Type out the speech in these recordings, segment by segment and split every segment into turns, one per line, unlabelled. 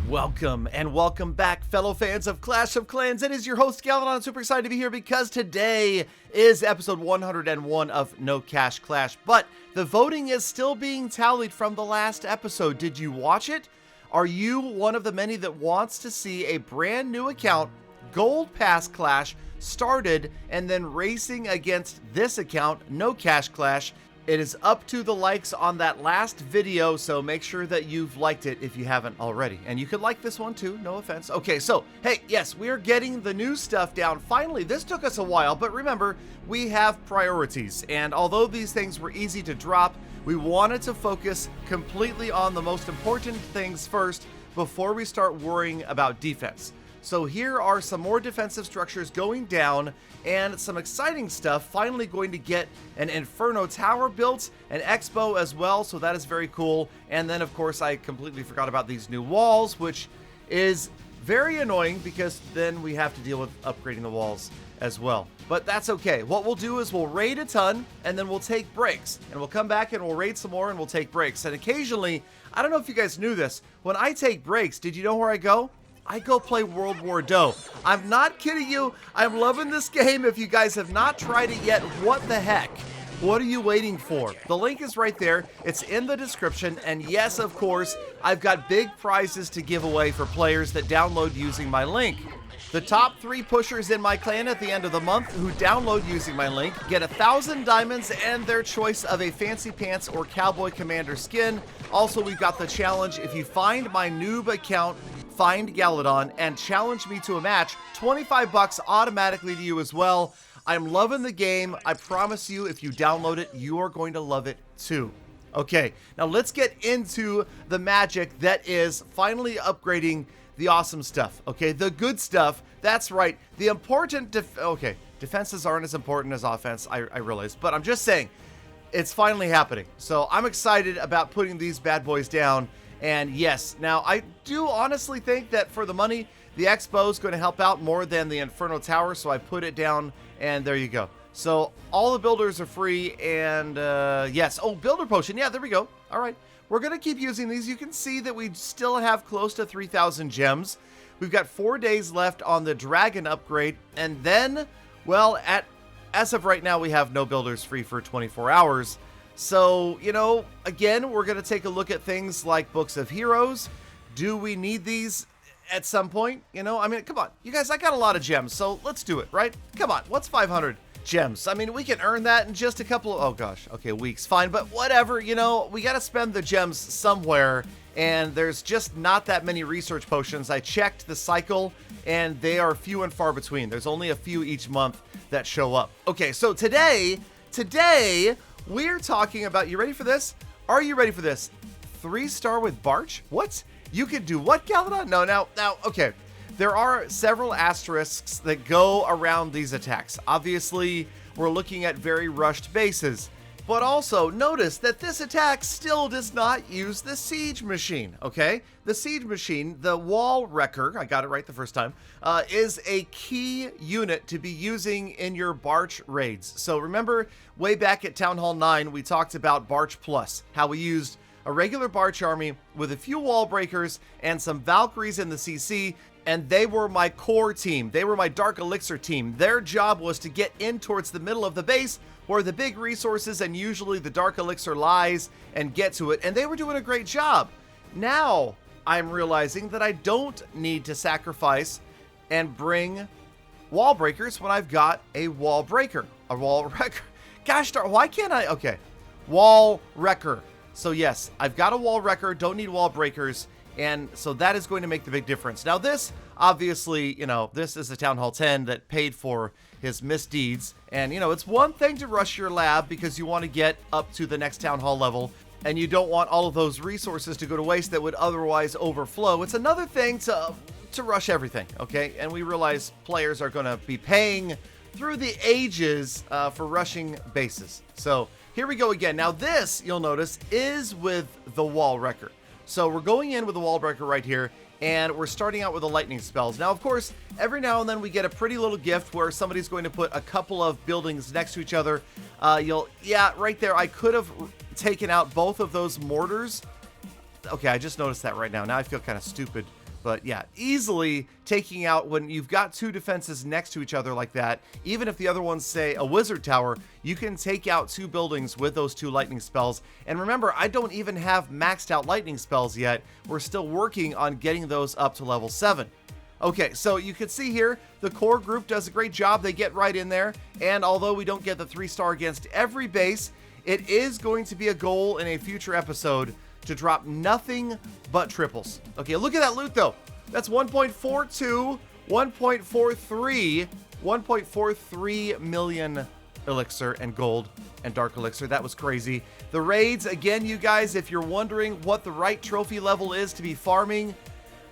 Welcome and welcome back, fellow fans of Clash of Clans. It is your host, Galadon. Super excited to be here because today is episode 101 of No Cash Clash. But the voting is still being tallied from the last episode. Did you watch it? Are you one of the many that wants to see a brand new account, Gold Pass Clash, started and then racing against this account, No Cash Clash? It is up to the likes on that last video, so make sure that you've liked it if you haven't already. And you could like this one too, no offense. Okay, so, hey, yes, we are getting the new stuff down. Finally, this took us a while, but remember, we have priorities. And although these things were easy to drop, we wanted to focus completely on the most important things first before we start worrying about defense. So here are some more defensive structures going down and some exciting stuff. Finally going to get an Inferno Tower built, an Expo as well, so that is very cool. And then of course I completely forgot about these new walls, which is very annoying because then we have to deal with upgrading the walls as well. But that's okay. What we'll do is we'll raid a ton and then we'll take breaks. And we'll come back and we'll raid some more and we'll take breaks. And occasionally, I don't know if you guys knew this, when I take breaks, did you know where I go? I go play World War II. I'm not kidding you. I'm loving this game. If you guys have not tried it yet, what the heck? What are you waiting for? The link is right there. It's in the description. And yes, of course, I've got big prizes to give away for players that download using my link. The top 3 pushers in my clan at the end of the month who download using my link get 1,000 diamonds and their choice of a Fancy Pants or Cowboy Commander skin. Also, we've got the challenge. If you find my noob account, find Galadon, and challenge me to a match, 25 bucks automatically to you as well. I'm loving the game. I promise you, if you download it, you are going to love it too. Okay, now let's get into the magic that is finally upgrading the awesome stuff. Okay, the good stuff. That's right. The important defenses aren't as important as offense, I realize, but I'm just saying, it's finally happening. So I'm excited about putting these bad boys down. And yes, now I do honestly think that for the money, the Expo is going to help out more than the Inferno Tower, so I put it down, and there you go. So all the builders are free, and yes. Oh, Builder Potion. Yeah, there we go. All right. We're going to keep using these. You can see that we still have close to 3,000 gems. We've got 4 days left on the Dragon upgrade, and then, well, as of right now, we have no builders free for 24 hours. So, you know, again, we're going to take a look at things like Books of Heroes. Do we need these at some point? You know, I mean, come on. You guys, I got a lot of gems, so let's do it, right? Come on. What's 500 gems? I mean, we can earn that in just a couple of, oh gosh, okay, weeks. Fine, but whatever, you know, we got to spend the gems somewhere, and there's just not that many research potions. I checked the cycle, and they are few and far between. There's only a few each month that show up. Okay, so today, we're talking about, you ready for this? Are you ready for this? 3-star with Barch? What? You could do what, Galadon? No, now, okay. There are several asterisks that go around these attacks. Obviously, we're looking at very rushed bases. But also, notice that this attack still does not use the Siege Machine, okay? The Siege Machine, the Wall Wrecker, I got it right the first time, is a key unit to be using in your Barch raids. So remember, way back at Town Hall 9, we talked about Barch Plus, how we used a regular Barch army with a few wall breakers and some Valkyries in the CC, and they were my core team. They were my Dark Elixir team. Their job was to get in towards the middle of the base, where the big resources and usually the Dark Elixir lies, and get to it, and they were doing a great job. Now, I'm realizing that I don't need to sacrifice and bring wall breakers when I've got a wall breaker. A wall wrecker. Gosh darn, why can't I? Okay, wall wrecker. So yes, I've got a wall wrecker, don't need wall breakers, and so that is going to make the big difference. Now this, obviously, you know, this is a Town Hall 10 that paid for his misdeeds, and you know, it's one thing to rush your lab because you want to get up to the next Town Hall level, and you don't want all of those resources to go to waste that would otherwise overflow. It's another thing to rush everything, okay? And we realize players are going to be paying through the ages for rushing bases. So here we go again. Now this, you'll notice, is with the wall wrecker. So we're going in with the wall breaker right here, and we're starting out with the lightning spells. Now, of course, every now and then we get a pretty little gift where somebody's going to put a couple of buildings next to each other. Yeah, right there, I could have taken out both of those mortars. Okay, I just noticed that right now. Now I feel kind of stupid, but yeah, easily taking out when you've got two defenses next to each other like that. Even if the other one's, say, a wizard tower, you can take out two buildings with those two lightning spells. And remember, I don't even have maxed out lightning spells yet. We're still working on getting those up to level 7. Okay, so you can see here, the core group does a great job. They get right in there. And although we don't get the 3-star against every base, it is going to be a goal in a future episode to drop nothing but triples. Okay, look at that loot though. That's 1.42, 1.43, 1.43 million elixir and gold and dark elixir. That was crazy. The raids, again, you guys, if you're wondering what the right trophy level is to be farming,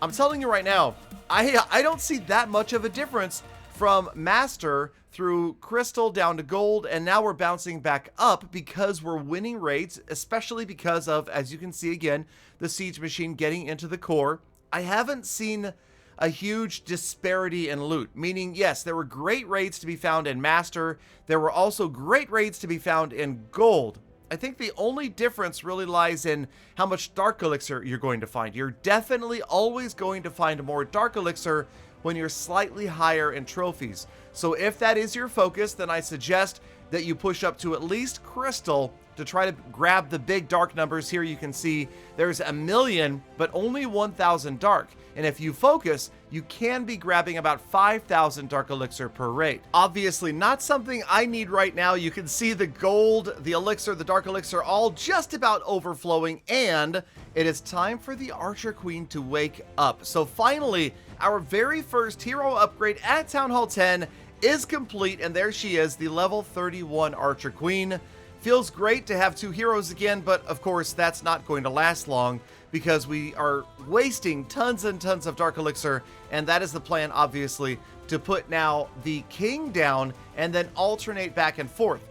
I'm telling you right now, I don't see that much of a difference from Master through Crystal down to Gold, and now we're bouncing back up because we're winning raids, especially because of, as you can see again, the Siege Machine getting into the core. I haven't seen a huge disparity in loot, meaning, yes, there were great raids to be found in Master. There were also great raids to be found in Gold. I think the only difference really lies in how much Dark Elixir you're going to find. You're definitely always going to find more Dark Elixir when you're slightly higher in trophies. So if that is your focus, then I suggest that you push up to at least Crystal to try to grab the big dark numbers. Here you can see there's 1 million, but only 1,000 dark. And if you focus, you can be grabbing about 5,000 dark elixir per raid. Obviously not something I need right now. You can see the gold, the elixir, the dark elixir all just about overflowing, and it is time for the Archer Queen to wake up. So finally, our very first hero upgrade at Town Hall 10 is complete, and there she is, the level 31 Archer Queen. Feels great to have two heroes again, but of course that's not going to last long because we are wasting tons and tons of dark elixir, and that is the plan, obviously, to put now the king down and then alternate back and forth.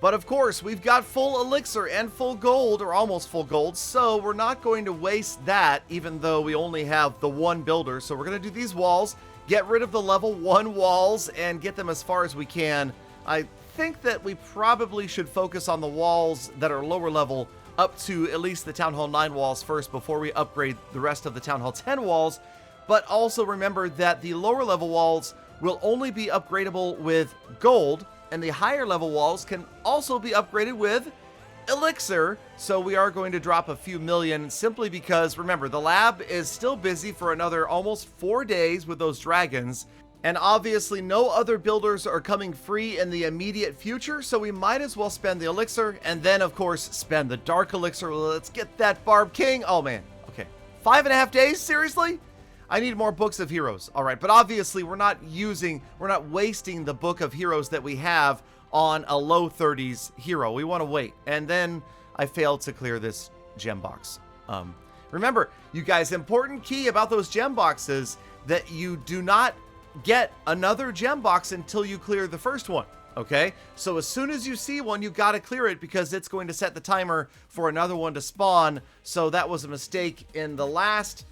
But of course, we've got full elixir and full gold, or almost full gold, so we're not going to waste that, even though we only have the one builder. So we're going to do these walls, get rid of the level 1 walls, and get them as far as we can. I think that we probably should focus on the walls that are lower level up to at least the Town Hall 9 walls first before we upgrade the rest of the Town Hall 10 walls. But also remember that the lower level walls will only be upgradable with gold, and the higher level walls can also be upgraded with elixir. So we are going to drop a few million simply because, remember, the lab is still busy for another almost 4 days with those dragons. And obviously no other builders are coming free in the immediate future, so we might as well spend the elixir and then, of course, spend the dark elixir. Let's get that Barb King. Oh, man. Okay. 5.5 days? Seriously? I need more books of heroes. All right, but obviously we're not wasting the book of heroes that we have on a low 30s hero. We want to wait. And then I failed to clear this gem box. Remember, you guys, important key about those gem boxes that you do not get another gem box until you clear the first one. Okay, so as soon as you see one, you got to clear it because it's going to set the timer for another one to spawn. So that was a mistake in the last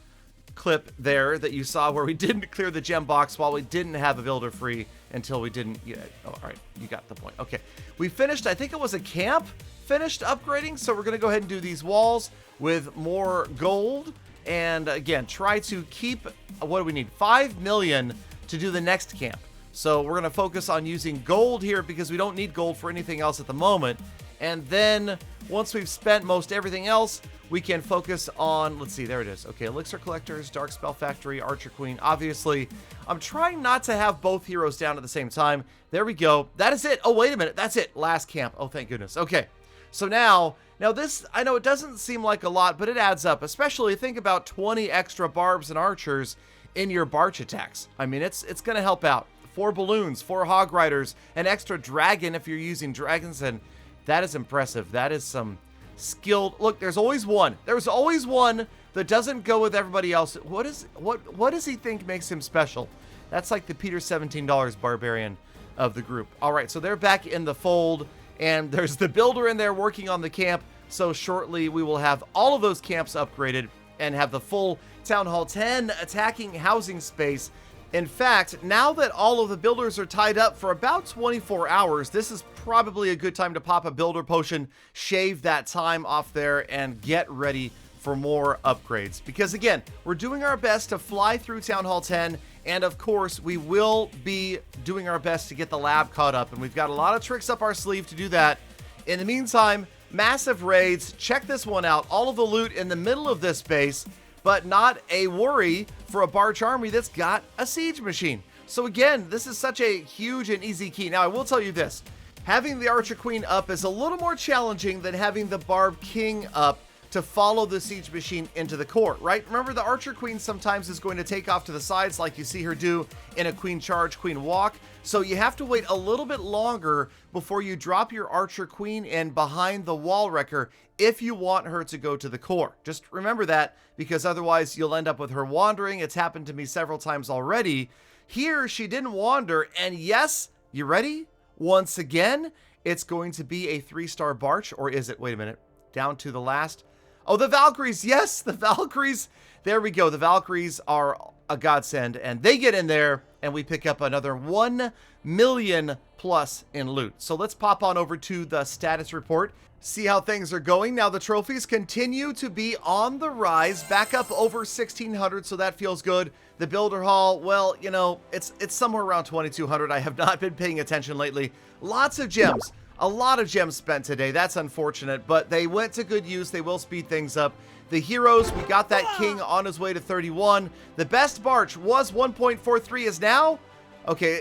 clip there that you saw where we didn't clear the gem box while we didn't have a builder free until we didn't. Yeah, oh, all right, you got the point. Okay, we finished, I think it was a camp, finished upgrading. So we're going to go ahead and do these walls with more gold. And again, try to keep, what do we need? 5 million to do the next camp. So we're going to focus on using gold here because we don't need gold for anything else at the moment. And then once we've spent most everything else, we can focus on, let's see, there it is. Okay, Elixir Collectors, Dark Spell Factory, Archer Queen. Obviously, I'm trying not to have both heroes down at the same time. There we go. That is it. Oh, wait a minute. That's it. Last camp. Oh, thank goodness. Okay. So now this, I know it doesn't seem like a lot, but it adds up. Especially think about 20 extra barbs and archers in your Barch attacks. I mean, it's going to help out. 4 balloons, 4 hog riders, an extra dragon if you're using dragons, and that is impressive. That is some skilled. Look, there's always one. There's always one that doesn't go with everybody else. What does he think makes him special? That's like the Peter $17 barbarian of the group. All right, so they're back in the fold, and there's the builder in there working on the camp. So shortly we will have all of those camps upgraded and have the full Town Hall 10 attacking housing space. In fact, now that all of the builders are tied up for about 24 hours, this is probably a good time to pop a builder potion, shave that time off there, and get ready for more upgrades. Because again, we're doing our best to fly through Town Hall 10, and of course, we will be doing our best to get the lab caught up, and we've got a lot of tricks up our sleeve to do that. In the meantime, massive raids. Check this one out. All of the loot in the middle of this base, but not a worry for a Barch army that's got a siege machine. So again, this is such a huge and easy key. Now, I will tell you this. Having the Archer Queen up is a little more challenging than having the Barb King up to follow the siege machine into the core, right? Remember, the Archer Queen sometimes is going to take off to the sides like you see her do in a Queen Charge, Queen Walk. So you have to wait a little bit longer before you drop your Archer Queen in behind the Wall Wrecker if you want her to go to the core. Just remember that, because otherwise you'll end up with her wandering. It's happened to me several times already. Here, she didn't wander, and yes, you ready? Once again, it's going to be a 3-star Barch, or is it? Wait a minute. Down to the last. Oh, the Valkyries. Yes, the Valkyries. There we go. The Valkyries are a godsend, and they get in there, and we pick up another 1 million plus in loot. So let's pop on over to the status report, see how things are going. Now, the trophies continue to be on the rise, back up over 1,600, so that feels good. The Builder Hall, well, you know, it's somewhere around 2,200. I have not been paying attention lately. Lots of gems. A lot of gems spent today. That's unfortunate, but they went to good use. They will speed things up. The heroes, we got that king on his way to 31. The best Barch was 1.43 is now. Okay,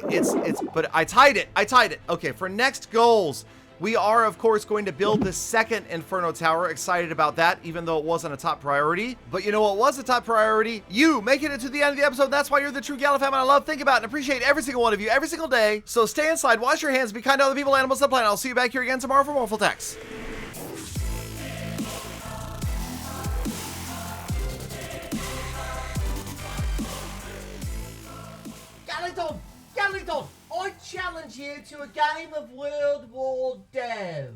but I tied it. Okay, for next goals, we are, of course, going to build the second Inferno Tower. Excited about that, even though it wasn't a top priority. But you know what was a top priority? You making it to the end of the episode. That's why you're the true Gala fam, and I love, think about, and appreciate every single one of you every single day. So stay inside, wash your hands, be kind to other people, animals, and the planet. I'll see you back here again tomorrow for more Full Text.
Galadon, I challenge you to a game of World War II.